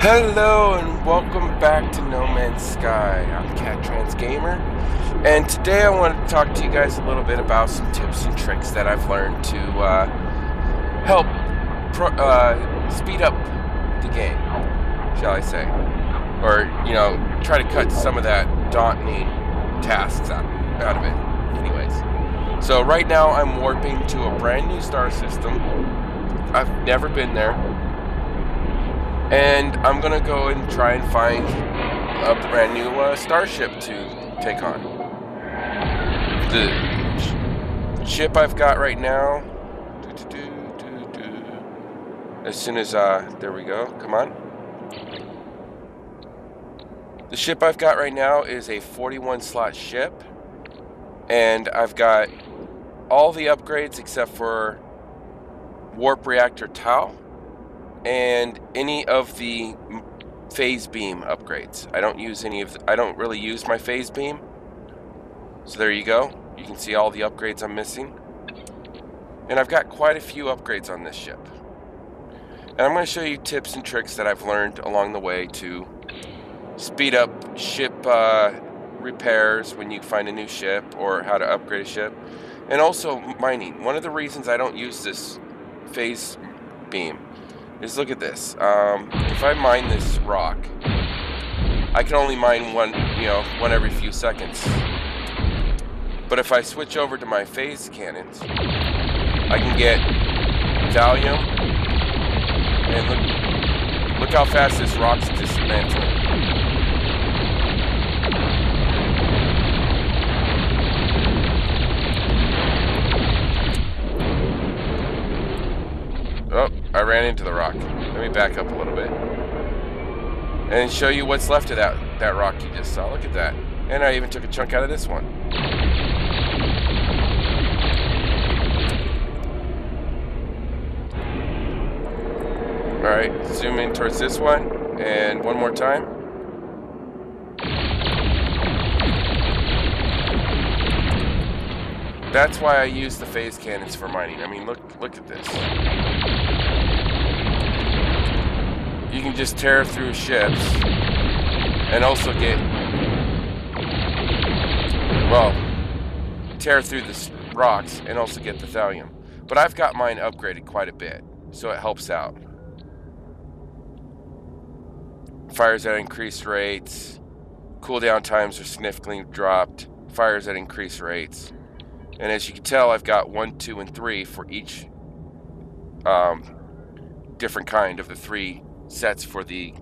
Hello and welcome back to No Man's Sky. I'm Cat Trans Gamer, and today I want to talk to you guys a little bit about some tips and tricks that I've learned to help speed up the game, shall I say, or try to cut some of that daunting tasks out of it. Anyways, so right now I'm warping to a brand new star system. I've never been there. And I'm gonna go and try and find a brand new starship to take on. The ship I've got right now. As soon as there we go. Come on. The ship I've got right now is a 41 slot ship, and I've got all the upgrades except for warp reactor Tau and any of the phase beam upgrades. I don't really use my phase beam. So there you go. You can see all the upgrades I'm missing. And I've got quite a few upgrades on this ship. And I'm going to show you tips and tricks that I've learned along the way to speed up ship repairs when you find a new ship, or how to upgrade a ship. And also mining. One of the reasons I don't use this phase beam is, look at this. If I mine this rock, I can only mine one every few seconds. But if I switch over to my phase cannons, I can get Thallium, and look how fast this rock's dismantling. Oh, I ran into the rock. Let me back up a little bit and show you what's left of that rock you just saw. Look at that. And I even took a chunk out of this one. Alright, zoom in towards this one, and one more time. That's why I use the phase cannons for mining. I mean, look at this. You can just tear through ships and also tear through the rocks and also get the thallium. But I've got mine upgraded quite a bit, so it helps out. Fires at increased rates, cooldown times are significantly dropped, fires at increased rates. And as you can tell, I've got 1, 2, and 3 for each different kind of the 3 sets for the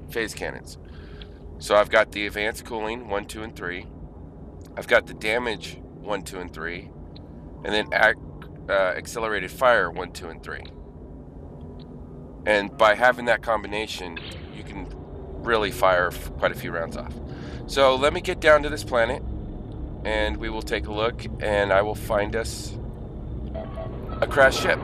phase cannons. So I've got the advanced cooling 1, 2, and 3. I've got the damage 1, 2, and 3, and then accelerated fire 1, 2, and 3. And by having that combination, you can really fire quite a few rounds off. So let me get down to this planet, and we will take a look, and I will find us a crashed ship.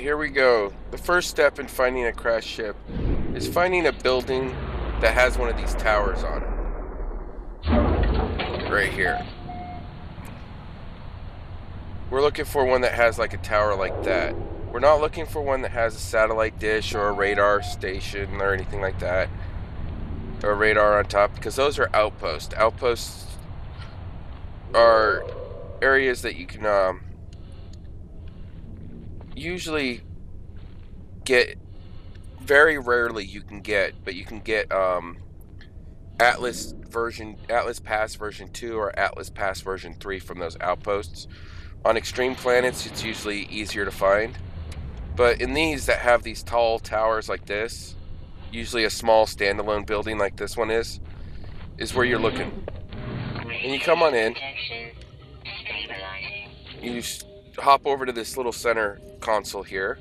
here we go. The first step in finding a crashed ship is finding a building that has one of these towers on it. Right here. We're looking for one that has like a tower like that. We're not looking for one that has a satellite dish or a radar station or anything like that. Or a radar on top, because those are outposts. Outposts are areas that you can usually get, very rarely you can get, but you can get Atlas Pass version 2 or Atlas Pass version 3 from those outposts. On extreme planets it's usually easier to find, but in these that have these tall towers like this, usually a small standalone building like this one is where you're looking. And you come on in, you hop over to this little center console here,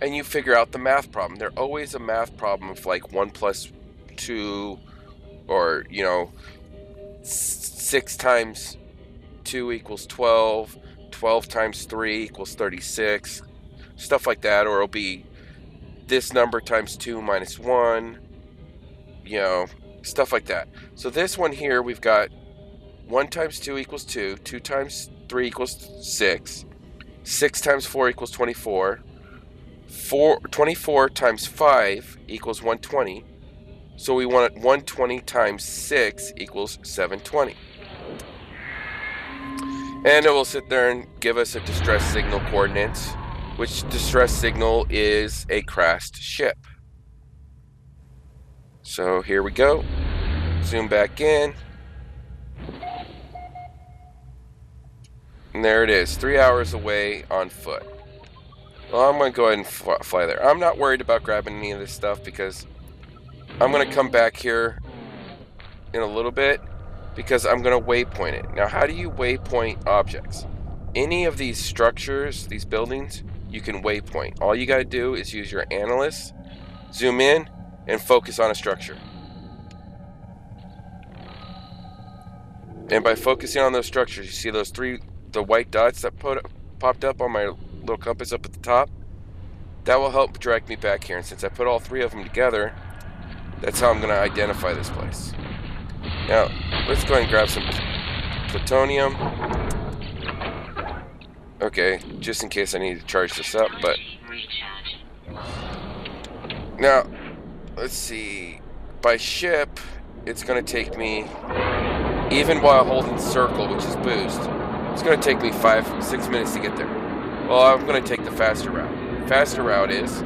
and you figure out the math problem. There's always a math problem of like 1 plus 2, or 6 times 2 equals 12, 12 times 3 equals 36, stuff like that. Or it'll be this number times 2 minus 1, stuff like that. So this one here, we've got 1 times 2 equals 2, 2 times 3 equals 6, 6 times 4 equals 24, 24 times 5 equals 120, so we want 120 times 6 equals 720. And it will sit there and give us a distress signal coordinates, which distress signal is a crashed ship. So here we go. Zoom back in. And there it is, 3 hours away on foot. Well, I'm going to go ahead and fly there. I'm not worried about grabbing any of this stuff because I'm going to come back here in a little bit because I'm going to waypoint it. Now, how do you waypoint objects? Any of these structures, these buildings, you can waypoint. All you got to do is use your analyst, zoom in, and focus on a structure. And by focusing on those structures, you see those the white dots that popped up on my little compass up at the top? That will help direct me back here. And since I put all 3 of them together, that's how I'm going to identify this place. Now, let's go ahead and grab some plutonium. Okay, just in case I need to charge this up, but... Now, let's see. By ship, it's going to take me, even while holding circle, which is boost, it's going to take me 5-6 minutes to get there. Well, I'm going to take the faster route. Faster route is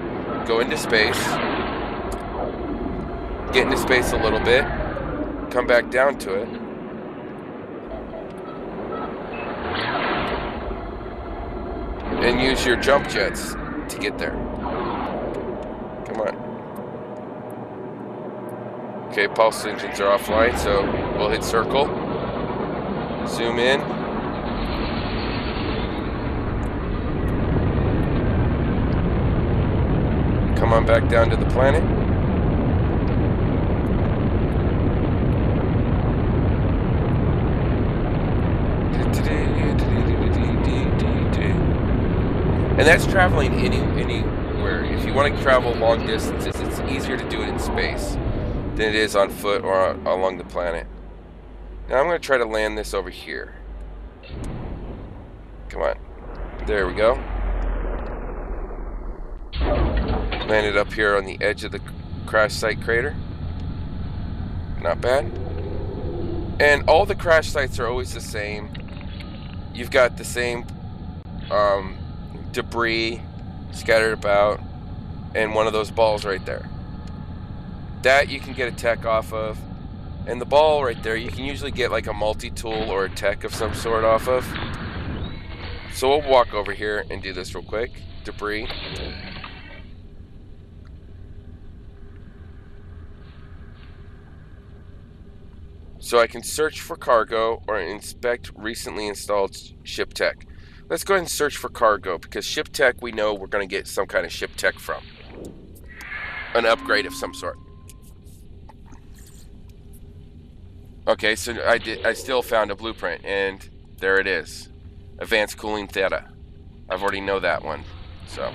go into space, get into space a little bit, come back down to it, and use your jump jets to get there. Come on. Okay, pulse engines are offline, so we'll hit circle, zoom in, come on back down to the planet. And that's traveling anywhere. If you want to travel long distances, it's easier to do it in space than it is on foot or along the planet. Now I'm going to try to land this over here. Come on. There we go. Landed up here on the edge of the crash site crater. Not bad. And all the crash sites are always the same. You've got the same debris scattered about, and one of those balls right there. That you can get a tech off of. And the ball right there, you can usually get like a multi-tool or a tech of some sort off of. So we'll walk over here and do this real quick. Debris. So I can search for cargo or inspect recently installed ship tech. Let's go ahead and search for cargo, because ship tech we know we're going to get some kind of ship tech from. An upgrade of some sort. Okay, so I still found a blueprint, and there it is. Advanced cooling theta. I've already know that one. So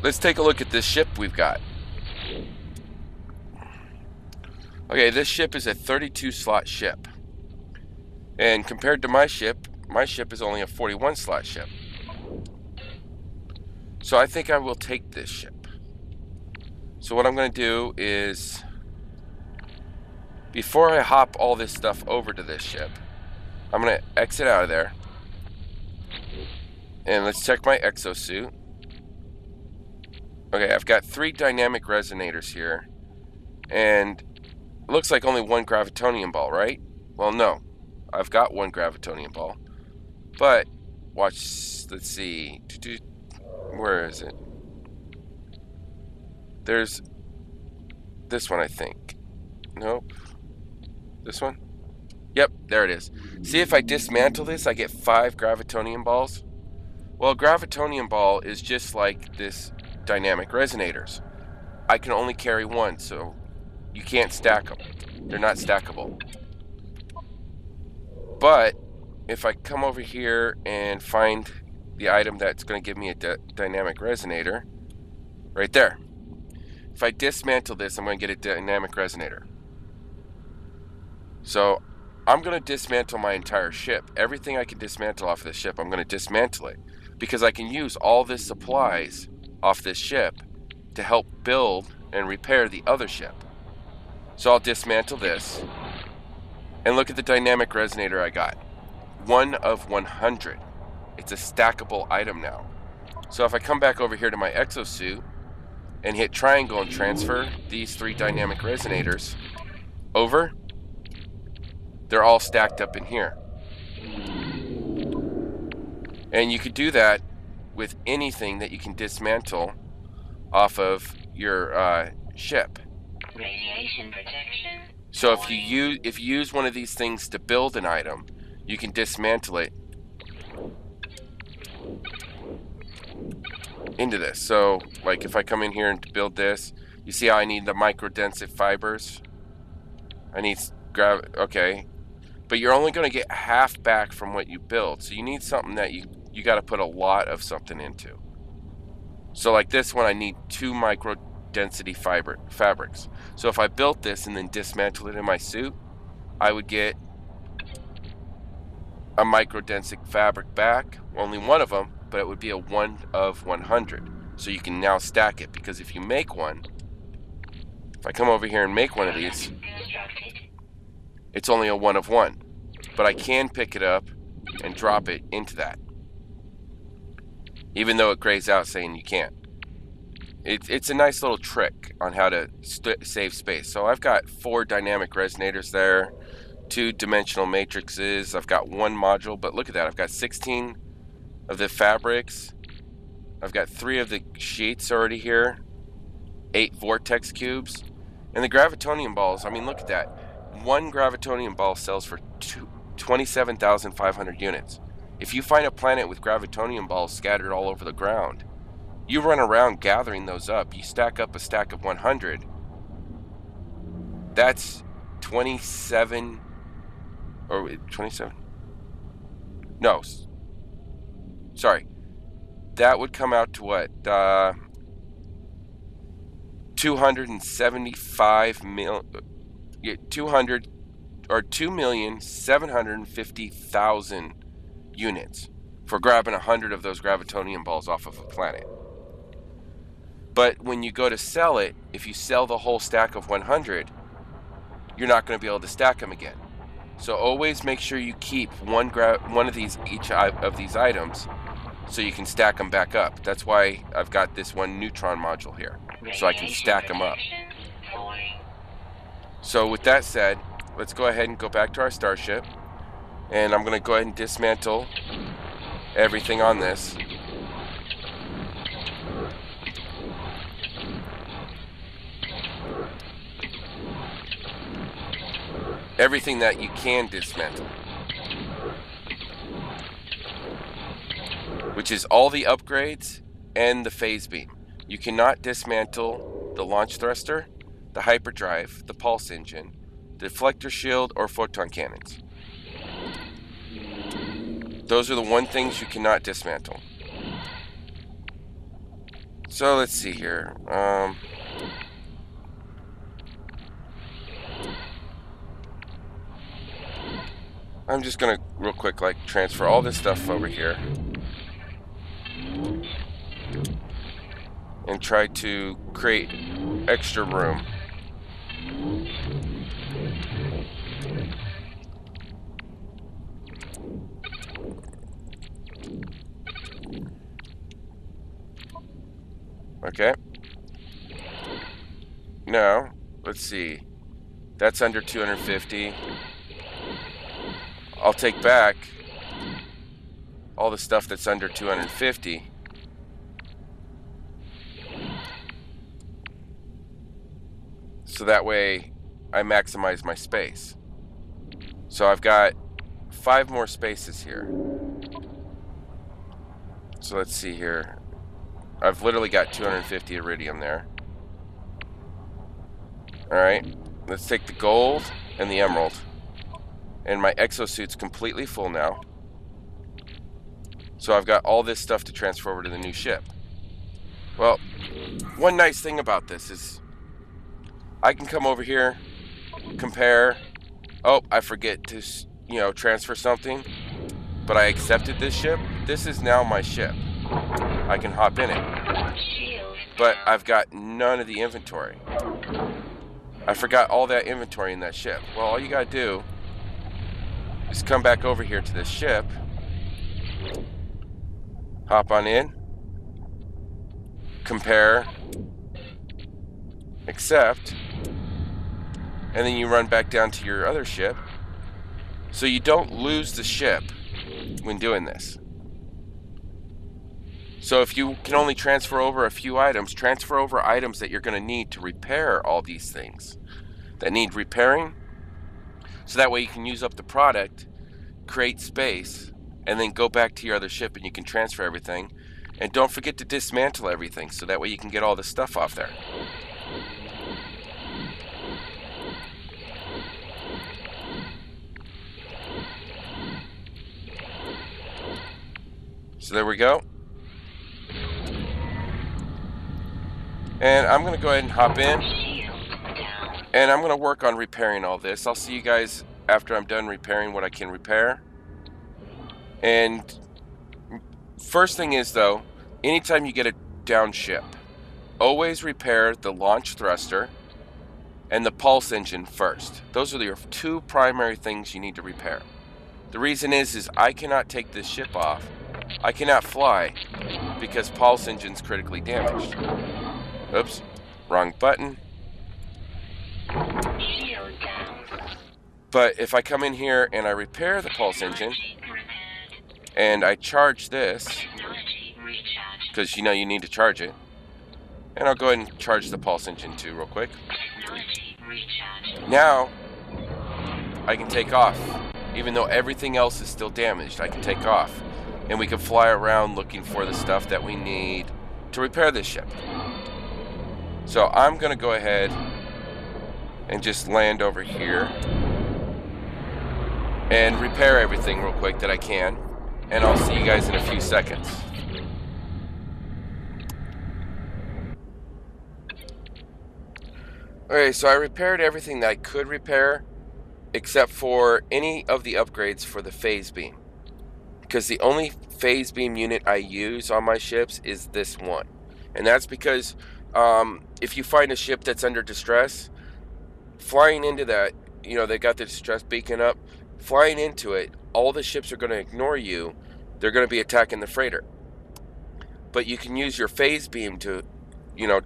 let's take a look at this ship we've got. Okay, this ship is a 32 slot ship. And compared to my ship is only a 41 slot ship. So I think I will take this ship. So what I'm going to do is, before I hop all this stuff over to this ship, I'm going to exit out of there. And let's check my exosuit. Okay, I've got 3 dynamic resonators here. And it looks like only 1 gravitonium ball, right? Well, no. I've got 1 gravitonium ball. But, watch, let's see. Where is it? There's this one, I think. Nope. This one? Yep, there it is. See, if I dismantle this, I get 5 gravitonium balls. Well, a gravitonium ball is just like this dynamic resonators. I can only carry 1, so you can't stack them. They're not stackable. But if I come over here and find the item that's going to give me a dynamic resonator, right there. If I dismantle this, I'm going to get a dynamic resonator. So I'm going to dismantle my entire ship. Everything I can dismantle off this ship, I'm going to dismantle it. Because I can use all this supplies off this ship to help build and repair the other ship. So I'll dismantle this. And look at the dynamic resonator I got. 1 of 100. It's a stackable item now. So if I come back over here to my exosuit and hit triangle and transfer these 3 dynamic resonators over, they're all stacked up in here. And you could do that with anything that you can dismantle off of your ship. Radiation protection. So if you use one of these things to build an item, you can dismantle it into this. So like if I come in here and build this, you see how I need the microdensic fibers? I need okay. But you're only going to get half back from what you build. So you need something that you got to put a lot of something into. So like this one, I need 2 micro density fabrics. So if I built this and then dismantled it in my suit, I would get a microdensity fabric back, only 1 of them, but it would be a 1 of 100. So you can now stack it, because if you make one, if I come over here and make one of these, it's only a 1 of 1, but I can pick it up and drop it into that, even though it grays out saying you can't. It's a nice little trick on how to save space. So I've got 4 dynamic resonators there, 2 dimensional matrices. I've got 1 module, but look at that. I've got 16 of the fabrics. I've got 3 of the sheets already here, 8 vortex cubes, and the gravitonium balls. I mean, look at that. 1 gravitonium ball sells for 27,500 units. If you find a planet with gravitonium balls scattered all over the ground, you run around gathering those up. You stack up a stack of 100. That's 27, or 27? No. Sorry. That would come out to what? 275 mil, 200 or 2,750,000 units for grabbing 100 of those gravitonium balls off of a planet. But when you go to sell it, if you sell the whole stack of 100, you're not going to be able to stack them again. So always make sure you keep one of these, each of these items, so you can stack them back up. That's why I've got this 1 neutron module here, so I can stack them up. So with that said, let's go ahead and go back to our starship, and I'm going to go ahead and dismantle everything on this. Everything that you can dismantle, which is all the upgrades and the phase beam. You cannot dismantle the launch thruster, the hyperdrive, the pulse engine, the deflector shield, or photon cannons. Those are the 1 things you cannot dismantle. So let's see here. I'm just gonna real quick like transfer all this stuff over here and try to create extra room. Okay. Now, let's see. That's under 250. I'll take back all the stuff that's under 250. So that way I maximize my space. So I've got 5 more spaces here. So let's see here. I've literally got 250 iridium there. Alright, let's take the gold and the emerald. And my exosuit's completely full now. So I've got all this stuff to transfer over to the new ship. Well, one nice thing about this is I can come over here, compare. Oh, I forget to, transfer something. But I accepted this ship. This is now my ship. I can hop in it. But I've got none of the inventory. I forgot all that inventory in that ship. Well, all you gotta do is come back over here to this ship, hop on in, compare, accept, and then you run back down to your other ship. So you don't lose the ship when doing this. So if you can only transfer over a few items, transfer over items that you're going to need to repair all these things that need repairing. So that way you can use up the product, create space, and then go back to your other ship and you can transfer everything. And don't forget to dismantle everything so that way you can get all the stuff off there. So there we go. And I'm going to go ahead and hop in. And I'm going to work on repairing all this. I'll see you guys after I'm done repairing what I can repair. And first thing is, though, anytime you get a down ship, always repair the launch thruster and the pulse engine first. Those are your 2 primary things you need to repair. The reason is I cannot take this ship off. I cannot fly because pulse engine's critically damaged. Oops, wrong button. But if I come in here and I repair the pulse engine and I charge this, because you need to charge it, and I'll go ahead and charge the pulse engine too real quick. Now I can take off. Even though everything else is still damaged, I can take off. And we can fly around looking for the stuff that we need to repair this ship. So I'm going to go ahead and just land over here and repair everything real quick that I can. And I'll see you guys in a few seconds. Okay, so I repaired everything that I could repair except for any of the upgrades for the phase beam. Because the only phase beam unit I use on my ships is this one. And that's because if you find a ship that's under distress, flying into that, they got the distress beacon up, flying into it, all the ships are going to ignore you. They're going to be attacking the freighter. But you can use your phase beam to,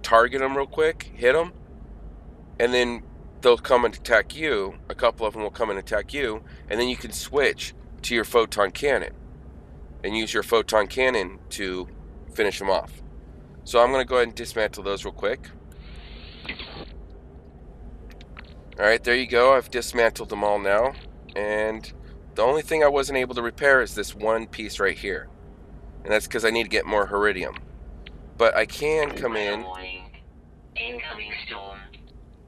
target them real quick, hit them, and then they'll come and attack you. A couple of them will come and attack you, and then you can switch to your photon cannon and use your photon cannon to finish them off. So I'm going to go ahead and dismantle those real quick. Alright, there you go. I've dismantled them all now. And the only thing I wasn't able to repair is this one piece right here. And that's because I need to get more iridium. But I can come in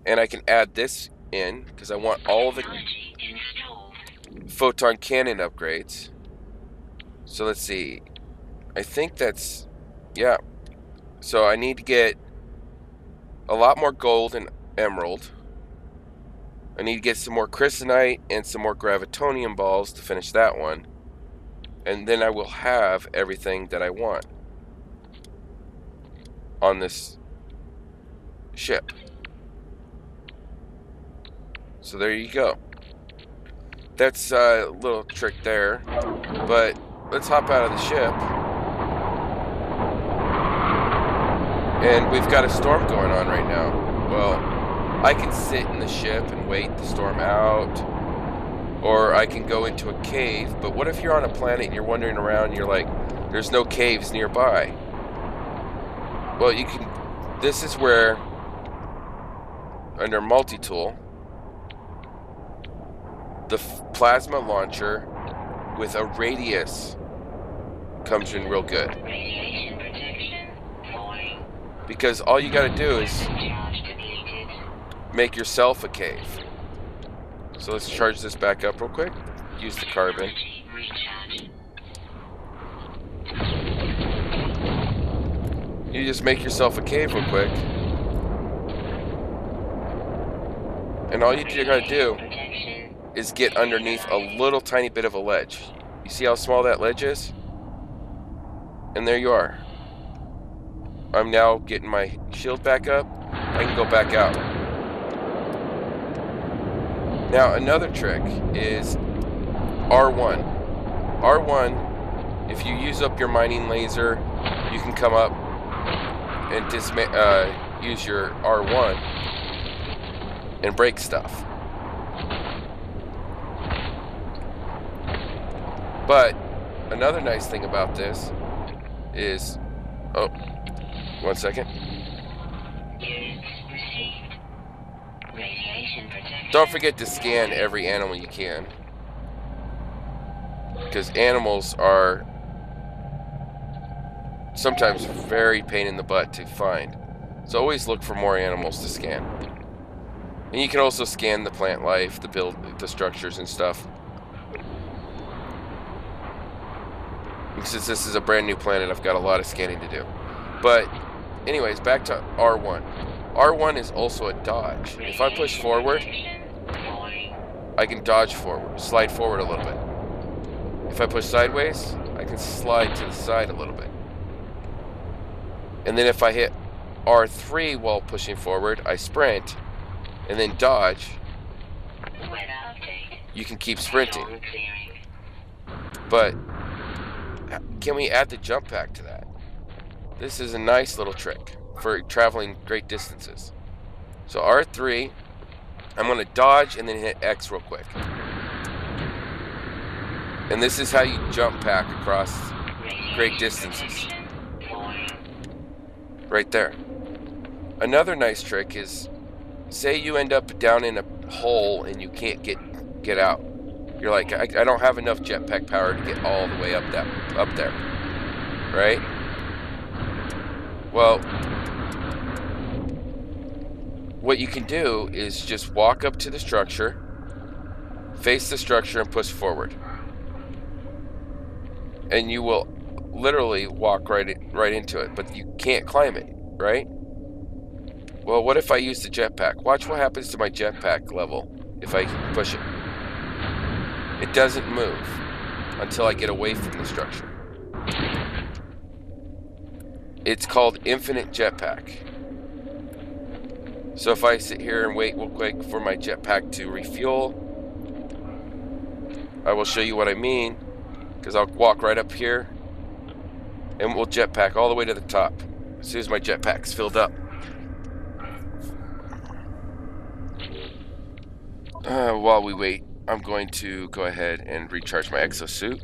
and I can add this in because I want all the photon cannon upgrades. So let's see. I think that's, yeah. So I need to get a lot more gold and emerald. I need to get some more crystalite and some more gravitonium balls to finish that one. And then I will have everything that I want on this ship. So there you go. That's a little trick there. But let's hop out of the ship. And we've got a storm going on right now. Well, I can sit in the ship and wait the storm out, or I can go into a cave. But what if you're on a planet and you're wandering around and you're like, there's no caves nearby? Well, you can, this is where, under multi-tool, the plasma launcher with a radius comes in real good. Radiation protection. Falling. Because all you gotta do is Charge depleted. make yourself a cave. So let's charge this back up real quick. Use the carbon. Recharge. You just make yourself a cave real quick. And all you gotta do Protection. is get underneath a little tiny bit of a ledge. You see how small that ledge is? And there you are. I'm now getting my shield back up. I can go back out. Now another trick is R1. R1, if you use up your mining laser, you can come up and use your R1 and break stuff. But another nice thing about this is, oh, 1 second. Units received. Radiation protection. Don't forget to scan every animal you can, because animals are sometimes very pain in the butt to find. So always look for more animals to scan. And you can also scan the plant life, the structures and stuff. Since this is a brand new planet, I've got a lot of scanning to do. But anyways, back to R1. R1 is also a dodge. If I push forward, I can dodge forward, slide forward a little bit. If I push sideways, I can slide to the side a little bit. And then if I hit R3 while pushing forward, I sprint, and then dodge. You can keep sprinting. But can we add the jump pack to that? This is a nice little trick for traveling great distances. So R3, I'm going to dodge and then hit X real quick. And this is how you jump pack across great distances. Right there. Another nice trick is, say you end up down in a hole and you can't get out. You're like, I don't have enough jetpack power to get all the way up there, right? Well, what you can do is just walk up to the structure, face the structure, and push forward, and you will literally walk right into it. But you can't climb it, right? Well, what if I use the jetpack? Watch what happens to my jetpack level if I push it. It doesn't move until I get away from the structure. It's called infinite jetpack. So if I sit here and wait real quick for my jetpack to refuel, I will show you what I mean, because I'll walk right up here and we'll jetpack all the way to the top as soon as my jetpack's filled up. While we wait, I'm going to go ahead and recharge my exosuit.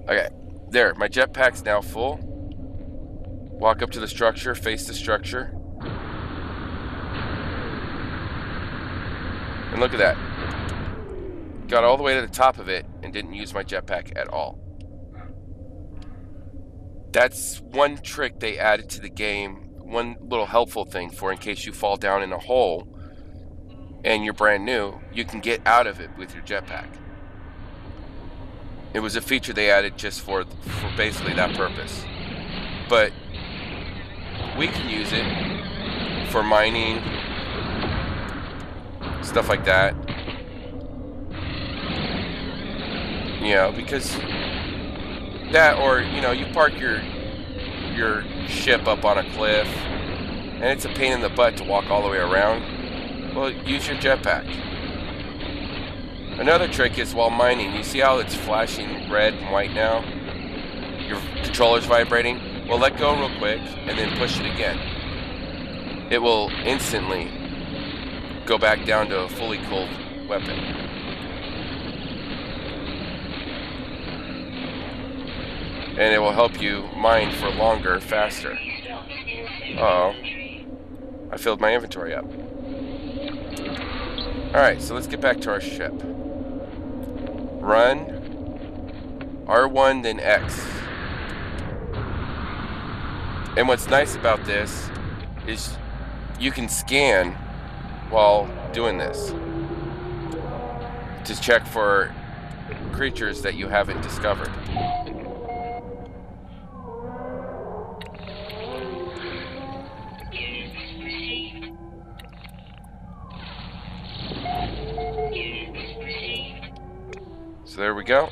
Okay, there, my jetpack's now full. Walk up to the structure, face the structure. And look at that. Got all the way to the top of it and didn't use my jetpack at all. That's one trick they added to the game, one little helpful thing for in case you fall down in a hole and you're brand new, you can get out of it with your jetpack. It was a feature they added just for basically that purpose. but we can use it for mining, stuff like that. You know, because that, or you know, you park your ship up on a cliff, and it's a pain in the butt to walk all the way around. Well, use your jetpack. Another trick is while mining, you see how it's flashing red and white now? Your controller's vibrating? Well, let go real quick and then push it again. It will instantly go back down to a fully cooled weapon. And it will help you mine for longer, faster. Uh-oh. I filled my inventory up. Alright, so let's get back to our ship. Run. R1, then X. And what's nice about this is you can scan while doing this to check for creatures that you haven't discovered. So there we go.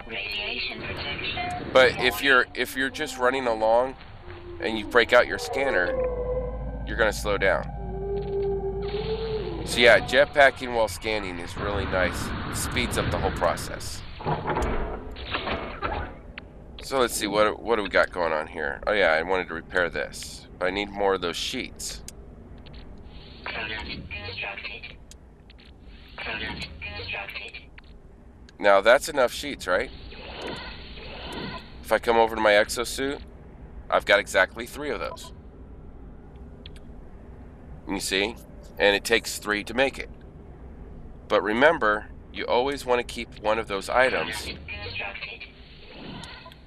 Radiation protection. But if you're just running along and you break out your scanner, you're gonna slow down. So yeah, jetpacking while scanning is really nice. It speeds up the whole process. So let's see, what do we got going on here? Oh yeah, I wanted to repair this, but I need more of those sheets. Product constructed. Product constructed. Now that's enough sheets, right? If I come over to my exosuit, I've got exactly 3 of those. You see? And it takes 3 to make it. But remember, you always want to keep one of those items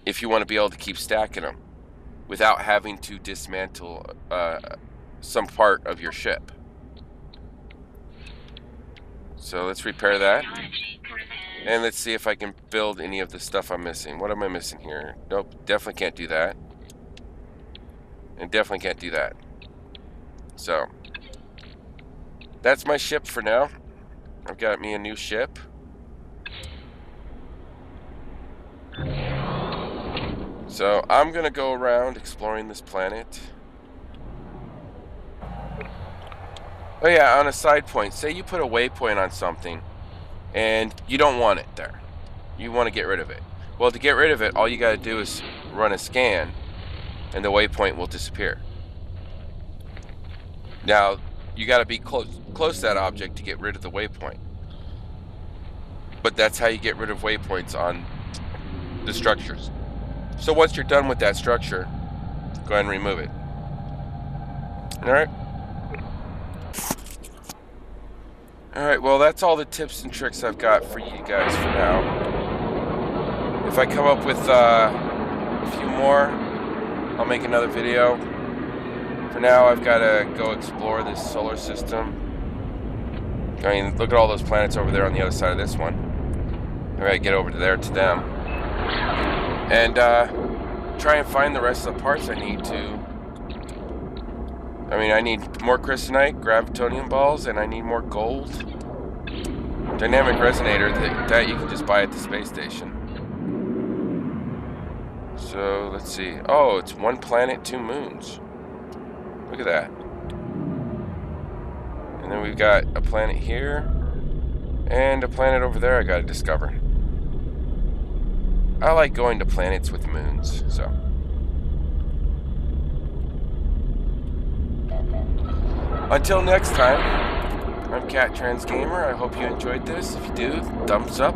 if you want to be able to keep stacking them without having to dismantle some part of your ship. So let's repair that. And let's see if I can build any of the stuff I'm missing. What am I missing here? Nope, definitely can't do that. And definitely can't do that. So that's my ship for now. I've got me a new ship. So I'm gonna go around exploring this planet. Oh yeah, on a side point, say you put a waypoint on something and you don't want it there. You want to get rid of it. Well, to get rid of it, all you gotta do is run a scan and the waypoint will disappear. Now, you gotta be close to that object to get rid of the waypoint. But that's how you get rid of waypoints on the structures. So once you're done with that structure, go ahead and remove it. Alright? Alright, well that's all the tips and tricks I've got for you guys for now. If I come up with a few more, I'll make another video. For now, I've got to go explore this solar system. I mean, look at all those planets over there on the other side of this one. I gotta get over to there to them. And try and find the rest of the parts I need to. I mean, I need more crystallinite, gravitonium balls, and I need more gold. Dynamic resonator that you can just buy at the space station. So, let's see. Oh, it's 1 planet, 2 moons. Look at that. And then we've got a planet here. And a planet over there I gotta discover. I like going to planets with moons, so. Until next time, I'm Cat Trans Gamer. I hope you enjoyed this. If you do, thumbs up.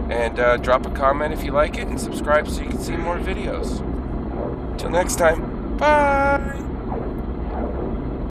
And drop a comment if you like it, and subscribe so you can see more videos. Until next time, bye!